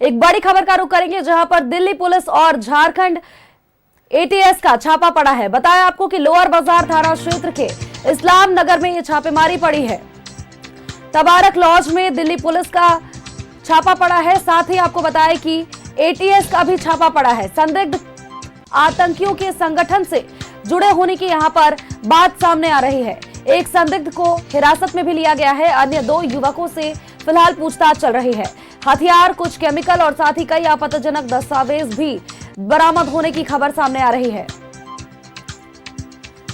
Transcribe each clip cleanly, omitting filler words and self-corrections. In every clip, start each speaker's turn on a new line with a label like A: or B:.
A: एक बड़ी खबर का रुख करेंगे जहां पर दिल्ली पुलिस और झारखंड एटीएस का छापा पड़ा है। बताया आपको कि लोअर बाजार थाना क्षेत्र के इस्लाम नगर में यह छापेमारी पड़ी है। तबारक लॉज में दिल्ली पुलिस का छापा पड़ा है। साथ ही आपको बताया कि एटीएस का भी छापा पड़ा है। संदिग्ध आतंकियों के संगठन से जुड़े होने की यहां पर बात सामने आ रही है। एक संदिग्ध को हिरासत में भी लिया गया है। अन्य 2 युवकों से फिलहाल पूछताछ चल रही है। हथियार, कुछ केमिकल और साथ ही कई आपत्तिजनक दस्तावेज भी बरामद होने की खबर सामने आ रही है।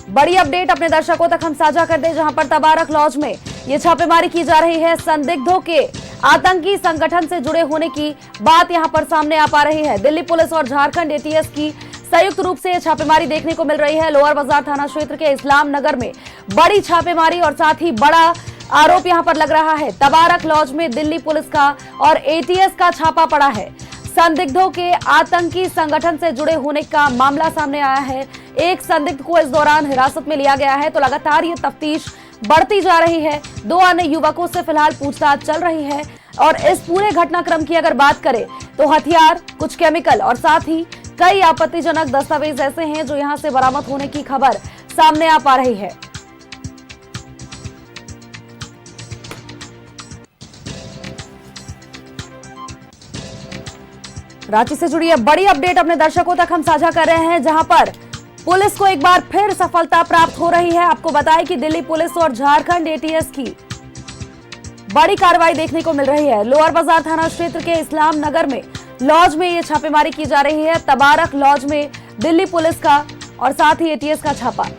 A: बड़ी अपडेट अपने दर्शकों तक हम साझा कर दें, जहां पर तबारक लॉज में यह छापेमारी की जा रही है। संदिग्धों के आतंकी संगठन से जुड़े होने की बात यहां पर सामने आ पा रही है। दिल्ली पुलिस और झारखंड एटीएस की संयुक्त रूप से छापेमारी देखने को मिल रही है। लोअर बाजार थाना क्षेत्र के इस्लाम नगर में बड़ी छापेमारी और साथ ही बड़ा आरोप यहां पर लग रहा है। तबारक लॉज में दिल्ली पुलिस का और एटीएस का छापा पड़ा है। संदिग्धों के आतंकी संगठन से जुड़े होने का मामला सामने आया है। एक संदिग्ध को इस दौरान हिरासत में लिया गया है, तो लगातार ये तफ्तीश बढ़ती जा रही है। 2 अन्य युवकों से फिलहाल पूछताछ चल रही है। और इस पूरे घटनाक्रम की अगर बात करें तो हथियार, कुछ केमिकल और साथ ही कई आपत्तिजनक दस्तावेज ऐसे हैं जो यहां से बरामद होने की खबर सामने आ पा रही है। रांची से जुड़ी बड़ी अपडेट अपने दर्शकों तक हम साझा कर रहे हैं, जहां पर पुलिस को एक बार फिर सफलता प्राप्त हो रही है। आपको बताएं कि दिल्ली पुलिस और झारखंड एटीएस की बड़ी कार्रवाई देखने को मिल रही है। लोअर बाजार थाना क्षेत्र के इस्लाम नगर में लॉज में यह छापेमारी की जा रही है। तबारक लॉज में दिल्ली पुलिस का और साथ ही एटीएस का छापा।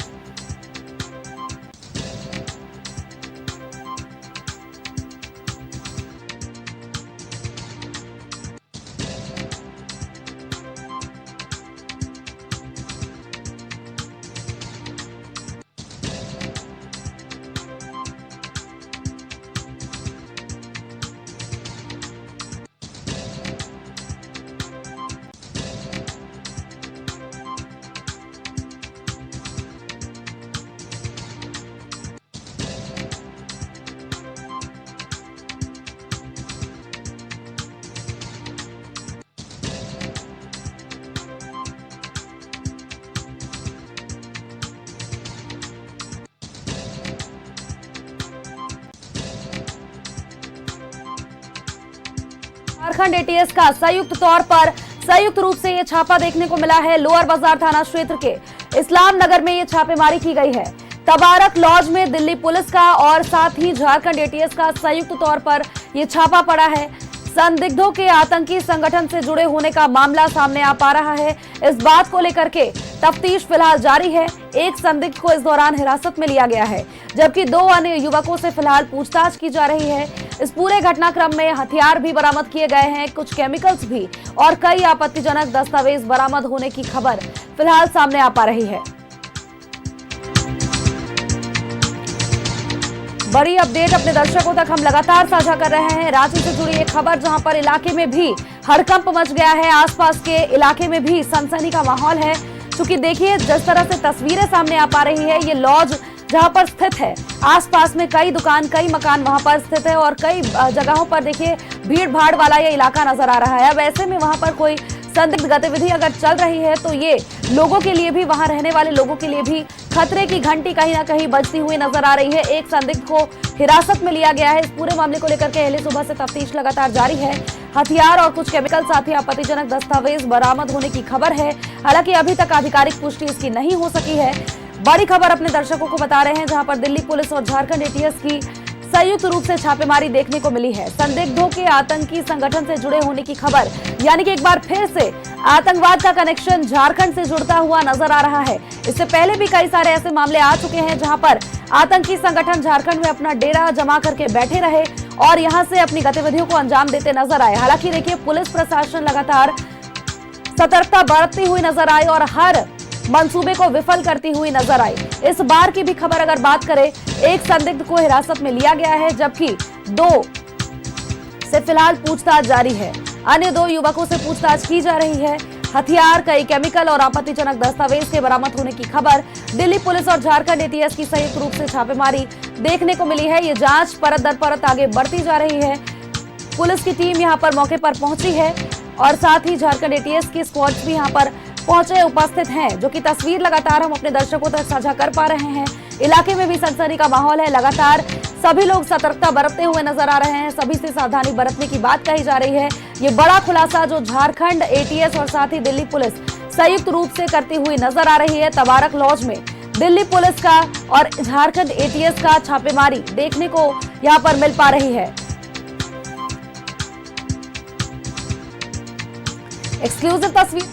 A: झारखंड एटीएस का संयुक्त रूप से यह छापा देखने को मिला है। लोअर बाजार थाना क्षेत्र के इस्लाम नगर में यह छापेमारी की गई है। तबारक लॉज में दिल्ली पुलिस का और साथ ही झारखंड एटीएस का संयुक्त तौर पर यह छापा पड़ा है। संदिग्धों के आतंकी संगठन से जुड़े होने का मामला सामने आ पा रहा है। इस बात को लेकर के तफ्तीश फिलहाल जारी है। एक संदिग्ध को इस दौरान हिरासत में लिया गया है, जबकि 2 अन्य युवकों से फिलहाल पूछताछ की जा रही है। इस पूरे घटनाक्रम में हथियार भी बरामद किए गए हैं, कुछ केमिकल्स भी और कई आपत्तिजनक दस्तावेज बरामद होने की खबर फिलहाल सामने आ पा रही है। बड़ी अपडेट अपने दर्शकों तक हम लगातार साझा कर रहे हैं। रांची से जुड़ी एक खबर, जहां पर इलाके में भी हड़कंप मच गया है। आसपास के इलाके में भी सनसनी का माहौल है, क्योंकि देखिए जिस तरह से तस्वीरें सामने आ पा रही है। ये लॉज जहां पर स्थित है, आसपास में कई दुकान, कई मकान वहां पर स्थित है और कई जगहों पर देखिए भीड़ भाड़ वाला ये इलाका नजर आ रहा है। अब ऐसे में वहां पर कोई संदिग्ध गतिविधि अगर चल रही है तो ये लोगों के लिए भी, वहां रहने वाले लोगों के लिए भी खतरे की घंटी कहीं ना कहीं बजती हुई नजर आ रही है। एक संदिग्ध को हिरासत में लिया गया है। इस पूरे मामले को लेकर के अहले सुबह से तफ्तीश लगातार जारी है। हथियार और कुछ केमिकल, साथ ही आपत्तिजनक दस्तावेज बरामद होने की खबर है। हालांकि अभी तक आधिकारिक पुष्टि इसकी नहीं हो सकी है। बड़ी खबर अपने दर्शकों को बता रहे हैं, जहां पर दिल्ली पुलिस और झारखंड एटीएस की संयुक्त रूप से छापेमारी देखने को मिली है। संदिग्धों के आतंकी संगठन से जुड़े होने की खबर, यानी कि एक बार फिर से आतंकवाद का कनेक्शन झारखंड से जुड़ता हुआ नजर आ रहा है। इससे पहले भी कई सारे ऐसे मामले आ चुके हैं, जहां पर आतंकी संगठन झारखंड में अपना डेरा जमा करके बैठे रहे और यहां से अपनी गतिविधियों को अंजाम देते नजर आए। हालांकि देखिए पुलिस प्रशासन लगातार सतर्कता बरतती हुई नजर आई और हर मंसूबे को विफल करती हुई नजर आई। इस बार की भी खबर अगर बात करें, एक संदिग्ध को हिरासत में लिया गया है, जबकि 2 से फिलहाल पूछताछ जारी है। अन्य 2 युवकों से पूछताछ की जा रही है। हथियार, कई केमिकल और आपत्तिजनक दस्तावेज के बरामद होने की खबर दिल्ली पुलिस और झारखंड एटीएस की संयुक्त रूप से छापेमारी देखने को मिली है। ये जांच परत दर परत आगे बढ़ती जा रही है। पुलिस की टीम यहां पर मौके पर पहुंची है और साथ ही झारखंड एटीएस की स्क्वाड्स भी यहां पर पहुंचे उपस्थित हैं, जो कि तस्वीर लगातार हम अपने दर्शकों तक साझा कर पा रहे हैं। इलाके में भी सनसनी का माहौल है। लगातार सभी लोग सतर्कता बरतते हुए नजर आ रहे हैं। सभी से सावधानी बरतने की बात कही जा रही है। ये बड़ा खुलासा जो झारखंड एटीएस और साथ ही दिल्ली पुलिस संयुक्त रूप से करती हुई नजर आ रही है। तबारक लॉज में दिल्ली पुलिस का और झारखंड एटीएस का छापेमारी देखने को यहां पर मिल पा रही है। एक्सक्लूसिव तस्वीर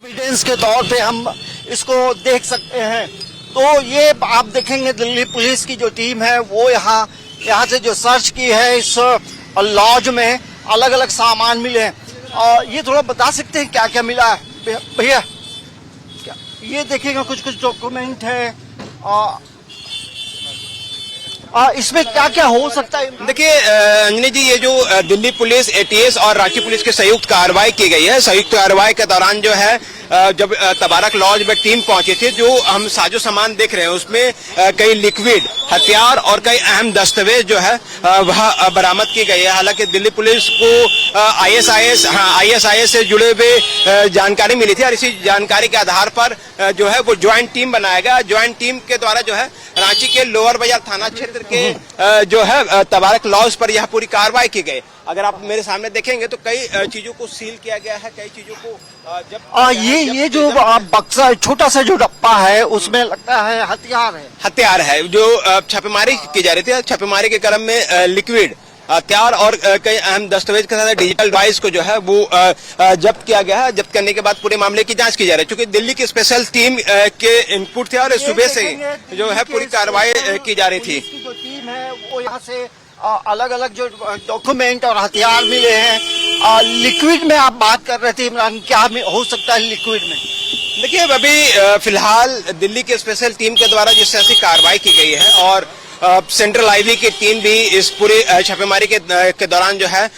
B: एविडेंस के तौर पे हम इसको देख सकते हैं। तो ये आप देखेंगे दिल्ली पुलिस की जो टीम है वो यहाँ से जो सर्च की है इस लॉज में अलग अलग सामान मिले हैं। और ये थोड़ा बता सकते हैं क्या क्या मिला है भैया? ये देखिएगा कुछ डॉक्यूमेंट है। इसमें क्या क्या हो सकता है?
C: देखिए अंजनी जी, ये जो दिल्ली पुलिस, एटीएस और रांची पुलिस की संयुक्त कार्रवाई की गई है। संयुक्त कार्रवाई के दौरान जो है जब तबारक लॉज में टीम पहुंची थी, जो हम साजो सामान देख रहे हैं उसमें कई लिक्विड, हथियार और कई अहम दस्तावेज जो है वह बरामद की गई है। हालांकि दिल्ली पुलिस को आईएसआईएस से जुड़े हुए जानकारी मिली थी और इसी जानकारी के आधार पर जो है वो ज्वाइंट टीम बनाया गया। ज्वाइंट टीम के द्वारा जो है रांची के लोअर बाजार थाना क्षेत्र के जो है तबारक लॉज पर यह पूरी कार्रवाई की गई। अगर आप मेरे सामने देखेंगे तो कई चीजों को सील किया गया है, कई चीजों को
B: ये जो बक्सा, छोटा सा जो डब्बा है उसमें लगता है हथियार है
C: जो छापेमारी की जा रही थी। छापेमारी के क्रम में लिक्विड, हथियार और कई अहम दस्तावेज के साथ डिजिटल डिवाइस को जो है वो जब्त किया गया है। जब्त करने के बाद पूरे मामले की जांच की जा रही है। चूंकि दिल्ली की स्पेशल टीम के इनपुट थे और सुबह से जो है पूरी कार्रवाई की जा रही थी।
B: जो टीम है वो यहाँ से अलग अलग जो डॉक्यूमेंट और हथियार मिले हैं। लिक्विड में आप बात कर रहे थे इमरान, क्या हो सकता है लिक्विड में?
C: देखिए अभी फिलहाल दिल्ली के स्पेशल टीम के द्वारा जिस तरह से कार्रवाई की गई है और सेंट्रल आईवी की टीम भी इस पूरी छापेमारी के दौरान जो है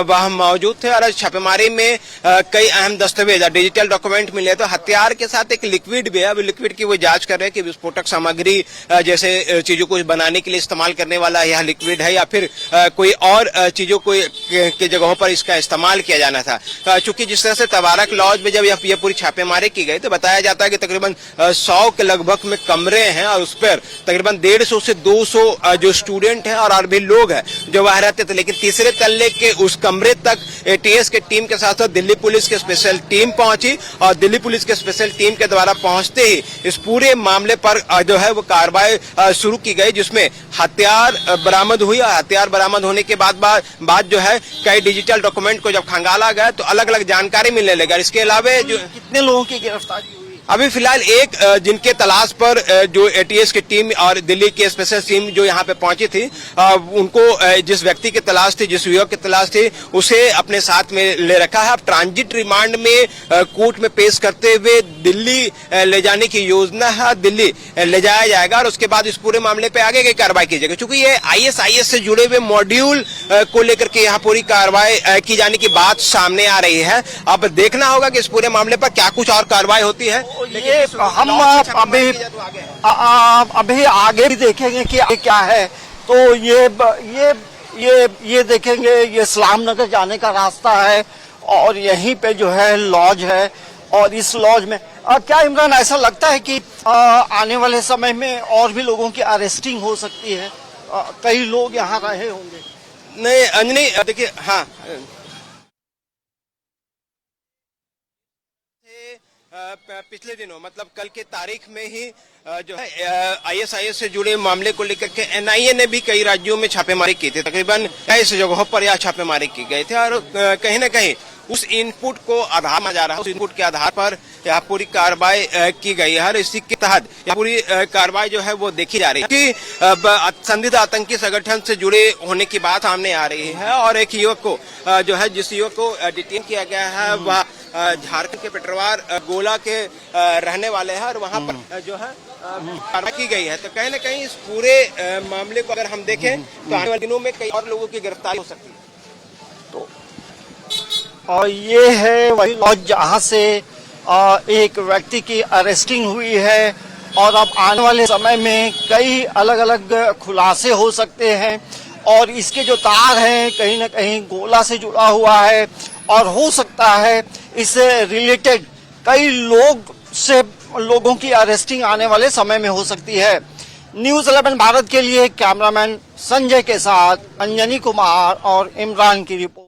C: वह मौजूद थे और छापेमारी में कई अहम दस्तावेज और डिजिटल डॉक्यूमेंट मिले। तो हथियार के साथ एक लिक्विड भी है। अभी लिक्विड की वो जांच कर रहे हैं कि विस्फोटक सामग्री जैसे चीजों को बनाने के लिए इस्तेमाल करने वाला यह लिक्विड है या फिर कोई और चीजों को की जगहों पर इसका इस्तेमाल किया जाना था। चूंकि जिस तरह से तबारक लॉज में जब यह पूरी छापेमारी की गई तो बताया जाता है कि तकरीबन 100 के लगभग में कमरे हैं और उस पर तकरीबन 150 से 200 जो स्टूडेंट हैं और भी लोग हैं जो वहां रहते थे। लेकिन तीसरे तल्ले के उस कमरे तक एटीएस के टीम के साथ साथ दिल्ली पुलिस की स्पेशल टीम पहुंची और दिल्ली पुलिस के स्पेशल टीम के द्वारा पहुंचते ही इस पूरे मामले पर जो है वो कार्रवाई शुरू की गई, जिसमें हथियार बरामद हुई और हथियार बरामद होने के बाद जो है कई डिजिटल डॉक्यूमेंट को जब खंगाला गया तो अलग अलग जानकारी मिलने लगा। इसके अलावा जो
B: कितने लोगों की गिरफ्तारी हुई?
C: अभी फिलहाल एक जिनके तलाश पर जो एटीएस की टीम और दिल्ली की स्पेशल टीम जो यहाँ पे पहुंची थी उनको जिस व्यक्ति की तलाश थी, जिस युवक की तलाश थी, उसे अपने साथ में ले रखा है। अब ट्रांजिट रिमांड में कोर्ट में पेश करते हुए दिल्ली ले जाने की योजना है। दिल्ली ले जाया जाएगा और उसके बाद इस पूरे मामले पे आगे की कार्रवाई की जाएगी। चूंकि ये आईएसआईएस से जुड़े हुए मॉड्यूल को लेकर के यहाँ पूरी कार्रवाई की जाने की बात सामने आ रही है। अब देखना होगा कि इस पूरे मामले पर क्या कुछ और कार्रवाई होती है।
B: ये हम अभी आगे भी देखेंगे कि क्या है। तो ये देखेंगे, ये इस्लाम नगर जाने का रास्ता है और यहीं पे जो है लॉज है। और इस लॉज में क्या इमरान ऐसा लगता है कि आने वाले समय में और भी लोगों की अरेस्टिंग हो सकती है? कई लोग यहाँ रहे होंगे।
C: नहीं अंजनी, देखिए हाँ, पिछले दिनों मतलब कल के तारीख में ही जो है आईएसआईएस से जुड़े मामले को लेकर के एनआईए ने भी कई राज्यों में छापेमारी की थी। तकरीबन 23 जगहों पर यह छापेमारी की गई थी और कहीं न कहीं उस इनपुट को आधार माना जा रहा है। उस इनपुट के आधार पर यह पूरी कार्रवाई की गई है और इसी के तहत यह पूरी कार्रवाई जो है वो देखी जा रही है कि संदिग्ध आतंकी संगठन से जुड़े होने की बात सामने आ रही है। और एक युवक को जो है, जिस युवक को डिटेन किया गया है वह झारखंड के पेटरवार गोला के रहने वाले हैं और वहां पर जो है कार्रवाई की गई है। तो कहीं न कहीं इस पूरे मामले को अगर हम देखें तो आने वाले दिनों में कई और लोगों की गिरफ्तारी हो सकती है।
B: तो और ये है वही लॉज जहाँ से एक व्यक्ति की अरेस्टिंग हुई है और अब आने वाले समय में कई अलग अलग खुलासे हो सकते हैं। और इसके जो तार हैं कहीं ना कहीं गोला से जुड़ा हुआ है और हो सकता है इससे रिलेटेड कई लोगों की अरेस्टिंग आने वाले समय में हो सकती है। न्यूज़ 11 भारत के लिए कैमरामैन संजय के साथ अंजनी कुमार और इमरान की रिपोर्ट।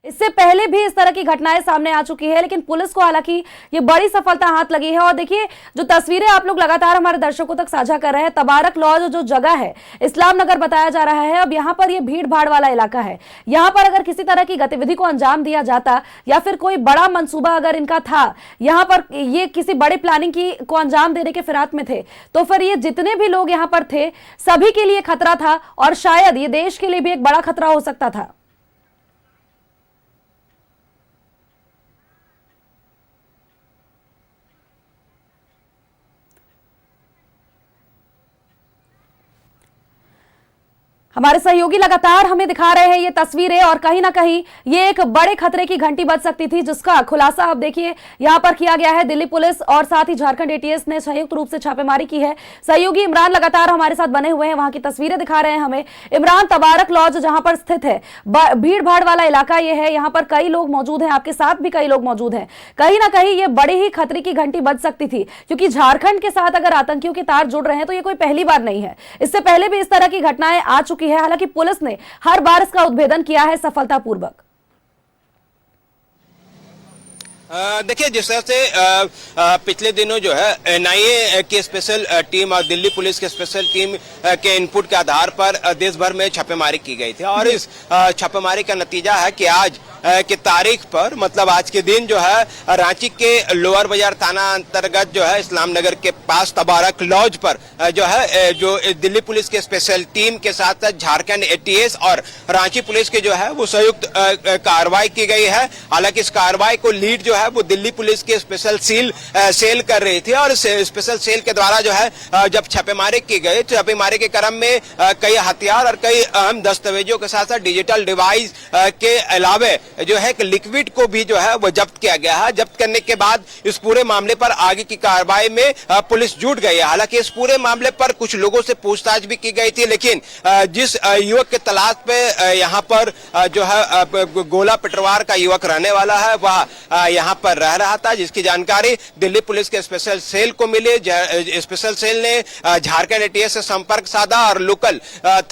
A: इससे पहले भी इस तरह की घटनाएं सामने आ चुकी है, लेकिन पुलिस को हालांकि ये बड़ी सफलता हाथ लगी है। और देखिए जो तस्वीरें आप लोग लगातार हमारे दर्शकों तक साझा कर रहे हैं, तबारक लॉज जो जगह है इस्लाम नगर बताया जा रहा है। अब यहाँ पर ये भीड़ भाड़ वाला इलाका है, यहाँ पर अगर किसी तरह की गतिविधि को अंजाम दिया जाता या फिर कोई बड़ा मंसूबा अगर इनका था, यहाँ पर ये किसी बड़े प्लानिंग को अंजाम देने के फिराक में थे, तो फिर ये जितने भी लोग यहाँ पर थे सभी के लिए खतरा था और शायद ये देश के लिए भी एक बड़ा खतरा हो सकता था। हमारे सहयोगी लगातार हमें दिखा रहे हैं ये तस्वीरें और कहीं ना कहीं ये एक बड़े खतरे की घंटी बज सकती थी, जिसका खुलासा अब देखिए यहां पर किया गया है। दिल्ली पुलिस और साथ ही झारखंड एटीएस ने संयुक्त रूप से छापेमारी की है। सहयोगी इमरान लगातार हमारे साथ बने हुए हैं, वहां की तस्वीरें दिखा रहे हैं हमें। इमरान, तबारक लॉज जहां पर स्थित है, भीड़ भाड़ वाला इलाका ये है, यहाँ पर कई लोग मौजूद हैं, आपके साथ भी कई लोग मौजूद हैं। कहीं ना कहीं ये बड़ी ही खतरे की घंटी बज सकती थी, क्योंकि झारखंड के साथ अगर आतंकियों के तार जुड़ रहे हैं तो ये कोई पहली बार नहीं है। इससे पहले भी इस तरह की घटनाएं आ चुकी है, हालांकि पुलिस ने हर बार इसका उद्भेदन किया है सफलतापूर्वक।
C: देखिए जिस तरह से पिछले दिनों जो है एनआईए की स्पेशल टीम और दिल्ली पुलिस के स्पेशल टीम के इनपुट के आधार पर देश भर में छापेमारी की गई थी और इस छापेमारी का नतीजा है कि आज की तारीख पर, मतलब आज के दिन जो है रांची के लोअर बाजार थाना अंतर्गत जो है इस्लाम नगर के पास तबारक लॉज पर जो है जो दिल्ली पुलिस के स्पेशल टीम के साथ झारखंड एटीएस और रांची पुलिस के जो है वो संयुक्त कार्रवाई की गई है। हालांकि इस कार्रवाई को लीड जो है वो दिल्ली पुलिस के स्पेशल सेल कर रही थी और स्पेशल सेल के द्वारा जो है जब छापेमारी की गई, छापेमारी के क्रम में कई हथियार और कई अहम दस्तावेजों के साथ साथ डिजिटल डिवाइस के अलावे जो है कि लिक्विड को भी जो है वो जब्त किया गया है। जब्त करने के बाद इस पूरे मामले पर आगे की कार्रवाई में पुलिस जुट गई है। हालांकि इस पूरे मामले पर कुछ लोगों से पूछताछ भी की गई थी, लेकिन जिस युवक के तलाश पे यहाँ पर जो है गोला पिटवार का युवक रहने वाला है वह यहाँ पर रह रहा था, जिसकी जानकारी दिल्ली पुलिस के स्पेशल सेल को मिली। स्पेशल सेल ने झारखंड एटीएस से संपर्क साधा और लोकल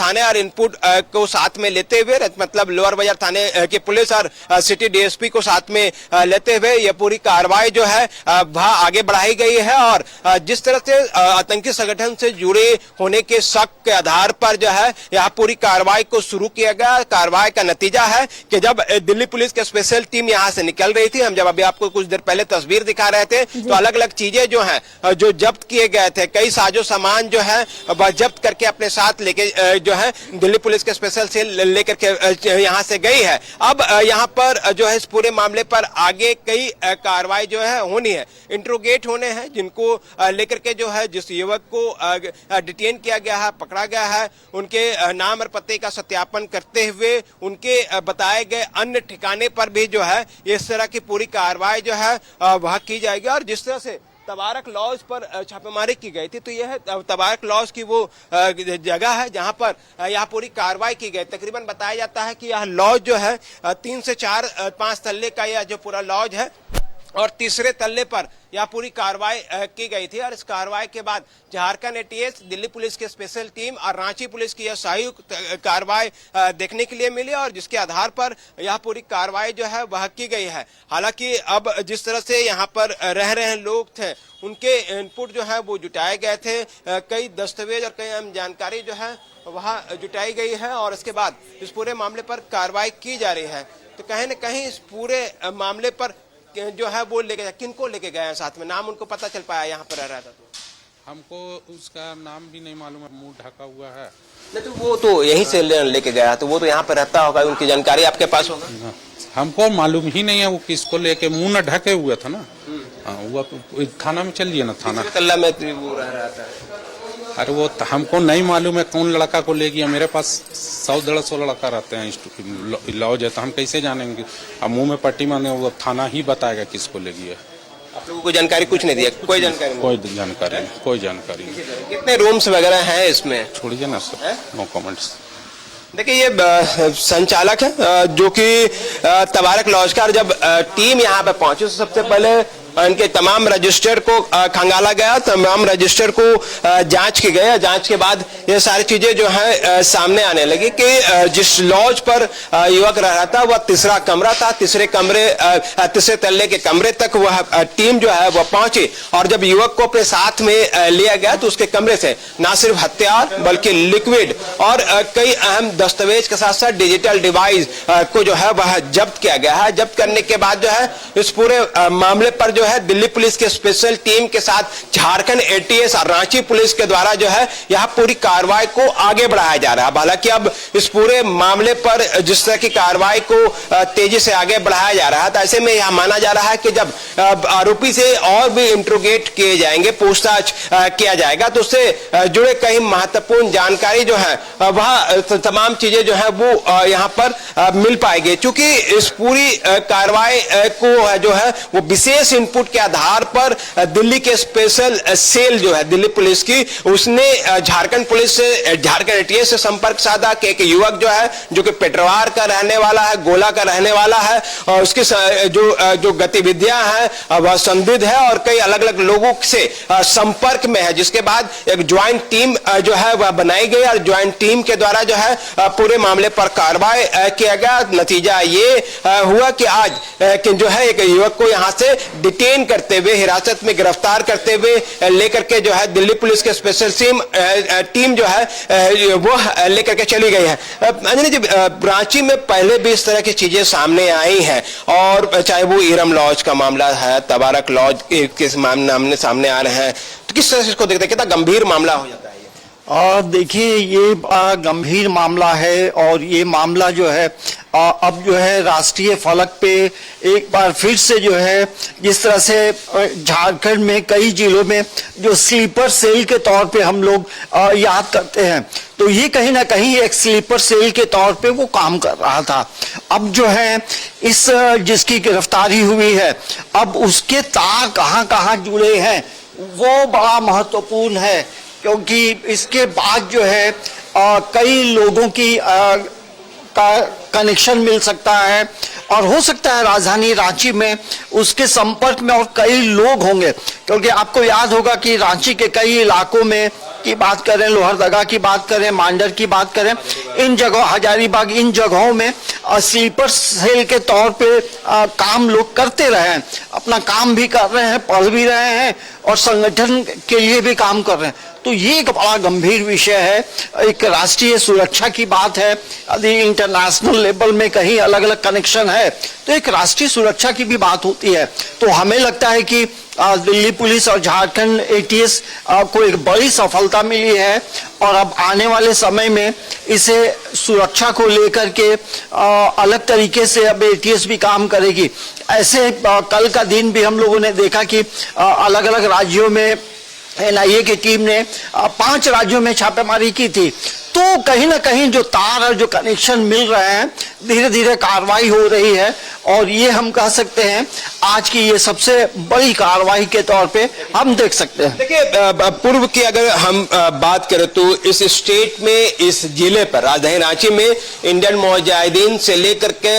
C: थाने और इनपुट को साथ में लेते हुए, मतलब लोअर बाजार थाने की पुलिस और सिटी डीएसपी को साथ में लेते हुए यह पूरी कार्रवाई जो है वह आगे बढ़ाई गई है। और जिस तरह से आतंकी संगठन से जुड़े होने के शक के आधार पर जो है यहाँ पूरी कार्रवाई को शुरू किया गया। कार्रवाई का नतीजा है कि जब दिल्ली पुलिस की स्पेशल टीम यहाँ से निकल रही थी, हम जब अभी आपको कुछ देर पहले तस्वीर दिखा रहे थे, तो अलग अलग चीजें जो हैं जो जब्त किए गए थे, कई साजो सामान जो है वह जब्त करके अपने साथ लेके जो है दिल्ली पुलिस के स्पेशल सेल लेकर के यहाँ से गई है। अब यहाँ पर जो है इस पूरे मामले पर आगे कई कार्रवाई जो है होनी है, इंट्रोगेट होने हैं, जिनको लेकर के जो है जिस युवक को डिटेन किया गया है, पकड़ा गया है, उनके नाम और पते का सत्यापन करते हुए उनके बताए गए अन्य ठिकाने पर भी जो है इस तरह की पूरी कार्रवाई जो है वह की जाएगी। और जिस तरह से तबारक लॉज पर छापेमारी की गई थी, तो यह तबारक लॉज की वो जगह है जहां पर यह पूरी कार्रवाई की गई। तकरीबन बताया जाता है कि यह लॉज जो है 3 से 4-5 तल्ले का यह जो पूरा लॉज है और तीसरे तल्ले पर यह पूरी कार्रवाई की गई थी। और इस कार्रवाई के बाद झारखंड एटीएस, दिल्ली पुलिस की स्पेशल टीम और रांची पुलिस की यह संयुक्त कार्रवाई देखने के लिए मिली और जिसके आधार पर यह पूरी कार्रवाई जो है वह की गई है। हालांकि अब जिस तरह से यहाँ पर रह रहे लोग थे, उनके इनपुट जो है वो जुटाए गए थे, कई दस्तावेज और कई अहम जानकारी जो है वह जुटाई गई है और इसके बाद इस पूरे मामले पर कार्रवाई की जा रही है। तो कहीं न कहीं इस पूरे मामले पर जो है वो लेके किनको लेके गए हैं साथ में, नाम उनको पता चल पाया यहाँ पर रह रहा था? तो
D: हमको उसका नाम भी नहीं मालूम है, मुंह ढका हुआ है।
C: नहीं तो वो तो यहीं से लेके गया, तो वो तो यहाँ पर रहता होगा, उनकी जानकारी आपके पास होगा?
D: हमको मालूम ही नहीं है वो किसको लेके, मुंह न ढके हुए था ना। वो थाना में चलिए ना, थाना
C: तल्ला में वो रह रहा था।
D: अरे वो हमको नहीं मालूम है कौन लड़का को ले गया। मेरे पास 100-150 लड़का रहते हैं लॉज है, तो हम कैसे जानेंगे? अब मुंह में पट्टी माने, वो थाना ही बताएगा किसको ले गया।
C: आप लोगों को जानकारी कुछ नहीं दिया? कोई जानकारी नहीं?
D: कोई जानकारी नहीं।
C: कितने रूम्स वगैरह हैं इसमें?
D: छोड़िए ना सर, नो कमेंट्स।
C: देखिए ये संचालक है जो कि तबारक लॉज का, जब टीम यहाँ पे पहुंची तो सबसे पहले इनके तमाम रजिस्टर को खंगाला गया, तमाम रजिस्टर को जांच की गई। जांच के बाद ये सारी चीजें जो है सामने आने लगी कि जिस लॉज पर युवक रह रहा था वह तीसरा कमरा था। तीसरे तल्ले के कमरे तक वह टीम जो है वह पहुंची और जब युवक को अपने साथ में लिया गया तो उसके कमरे से न सिर्फ हथियार बल्कि लिक्विड और कई अहम दस्तावेज के साथ साथ डिजिटल डिवाइस को जो है वह जब्त किया गया है। जब्त करने के बाद जो है इस पूरे मामले पर जो है दिल्ली पुलिस के स्पेशल टीम के साथ झारखंड एटीएस और रांची पुलिस के द्वारा जो है यह पूरी कार्रवाई को आगे बढ़ाया जा रहा है। हालांकि अब इस पूरे मामले पर जिस तरह की कार्रवाई को तेजी से आगे बढ़ाया जा रहा है तो ऐसे में यह माना जा रहा है कि जब आरोपी से और भी इंट्रोगेट किए जाएंगे, पूछताछ किया जाएगा तो उससे जुड़े कई महत्वपूर्ण जानकारी जो है वह तमाम चीजें जो है वो यहाँ पर मिल पाएगी। चूंकि इस पूरी कार्रवाई को जो है वो विशेष इनपुट के आधार पर दिल्ली के स्पेशल सेल जो है दिल्ली पुलिस की, उसने झारखंड पुलिस से, झारखंड एटीएस से संपर्क साधा कि एक युवक जो है जो कि पेटरवार का रहने वाला है, गोला का रहने वाला है और उसकी जो गतिविधियां हैं वह संदिग्ध है और कई अलग अलग लोगों से संपर्क में है। जिसके बाद एक ज्वाइंट टीम जो है वह बनाई गई और ज्वाइंट टीम के द्वारा जो है पूरे मामले पर कार्रवाई किया गया। नतीजा ये हुआ कि आज जो है एक युवक को यहां से डिटेन करते हुए, हिरासत में गिरफ्तार करते हुए लेकर के जो है दिल्ली पुलिस के स्पेशल टीम जो है वो लेकर के चली गई है। अंजनी जी, रांची में पहले भी इस तरह की चीजें सामने आई हैं और चाहे वो इरम लॉज का मामला है, तबारक लॉज के मामले सामने आ रहे हैं, तो किस तरह से इसको देखते हैं, कितना गंभीर मामला हो जाता है?
B: और देखिए ये गंभीर मामला है और ये मामला जो है अब जो है राष्ट्रीय फलक पे एक बार फिर से जो है जिस तरह से झारखंड में कई जिलों में जो स्लीपर सेल के तौर पे हम लोग याद करते हैं, तो ये कहीं ना कहीं एक स्लीपर सेल के तौर पे वो काम कर रहा था। अब जो है इस जिसकी गिरफ्तारी हुई है, अब उसके तार कहाँ कहाँ जुड़े हैं वो बड़ा महत्वपूर्ण है, क्योंकि इसके बाद जो है कई लोगों की का कनेक्शन मिल सकता है और हो सकता है राजधानी रांची में उसके संपर्क में और कई लोग होंगे, क्योंकि आपको याद होगा कि रांची के कई इलाकों में की बात करें, लोहरदगा की बात करें, मांडर की बात करें, इन जगहों, हजारीबाग, इन जगहों में स्लीपर सेल के तौर पे काम लोग करते रहे हैं, अपना काम भी कर रहे हैं, पढ़ भी रहे हैं और संगठन के लिए भी काम कर रहे हैं। तो ये एक बड़ा गंभीर विषय है, एक राष्ट्रीय सुरक्षा की बात है। यदि इंटरनेशनल लेवल में कहीं अलग अलग कनेक्शन है तो एक राष्ट्रीय सुरक्षा की भी बात होती है। तो हमें लगता है कि दिल्ली पुलिस और झारखंड एटीएस को एक बड़ी सफलता मिली है और अब आने वाले समय में इसे सुरक्षा को लेकर के अलग तरीके से अब एटीएस भी काम करेगी। ऐसे कल का दिन भी हम लोगों ने देखा कि अलग अलग राज्यों में एनआईए की टीम ने 5 राज्यों में छापेमारी की थी। तो कहीं ना कहीं जो तार और जो कनेक्शन मिल रहे हैं, धीरे धीरे कार्रवाई हो रही है और ये हम कह सकते हैं आज की ये सबसे बड़ी कार्रवाई के तौर पे हम देख सकते हैं।
C: देखिए, पूर्व की अगर हम बात करें तो इस स्टेट में, इस जिले पर, राजधानी रांची में इंडियन मुजाहिदीन से लेकर के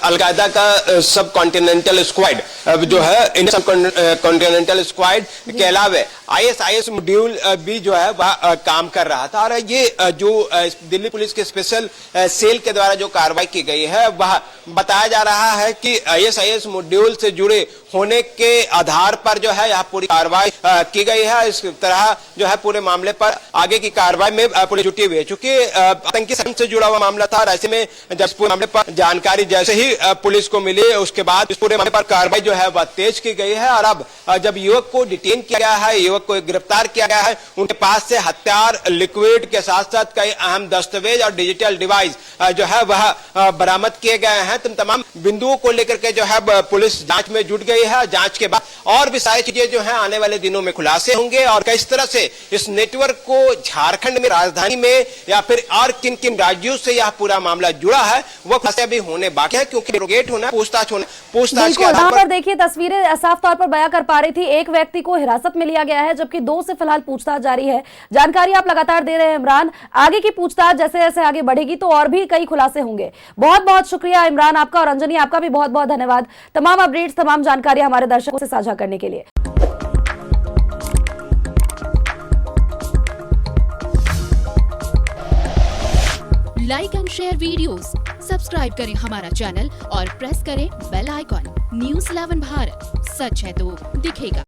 C: अलकायदा का सब कॉन्टिनेंटल स्क्वाड जो है, इंडियन सब कॉन्टिनेंटल स्क्वाड के अलावा ISIS मॉड्यूल भी जो है वह काम कर रहा था। और ये जो दिल्ली पुलिस के स्पेशल सेल के द्वारा जो कार्रवाई की गई है वह बताया जा रहा है कि ISIS मॉड्यूल से जुड़े होने के आधार पर जो है यहाँ पूरी कार्रवाई की गई है। इस तरह जो है पूरे मामले पर आगे की कार्रवाई में पुलिस जुटी हुई है। चूंकि आतंकी संगठन से जुड़ा हुआ मामला था, ऐसे में जब पूरे मामले पर जानकारी जैसे ही पुलिस को मिली उसके बाद इस पूरे मामले पर कार्रवाई जो है वह तेज की गई है। और अब जब युवक को डिटेन किया गया है, युवक को गिरफ्तार किया गया है, उनके पास से हथियार, लिक्विड के साथ साथ कई अहम दस्तावेज और डिजिटल डिवाइस जो है वह बरामद किए गए हैं। तमाम बिंदुओं को लेकर के जो है पुलिस जांच में जुट गई है। जांच के बाद और भी सारी चीजें जो है आने वाले दिनों में खुलासे होंगे और किस तरह से इस नेटवर्क को झारखंड में राजधानी में या फिर और किन किन राज्यों से यह पूरा मामला जुड़ा है वो खुलासे अभी होने बाकी है, क्योंकि इंट्रोगेट होना, पूछताछ के
A: बिल्कुल,
C: आधार
A: यहाँ
C: पर
A: पर देखिए तस्वीरें साफ तौर पर बयां कर पा रही थी। एक व्यक्ति को हिरासत में लिया गया है जबकि 2 से फिलहाल पूछताछ जारी है। जानकारी आप लगातार दे रहे हैं इमरान। आगे की पूछताछ जैसे जैसे आगे बढ़ेगी तो और भी कई खुलासे होंगे। बहुत बहुत शुक्रिया इमरान आपका, और अंजनी आपका भी बहुत बहुत धन्यवाद तमाम अपडेट्स, तमाम जानकारी हमारे दर्शकों से साझा करने के लिए।
E: Like and share videos, subscribe करें हमारा चैनल और प्रेस करें बेल आइकॉन। न्यूज़ 11 भारत, सच है तो दिखेगा।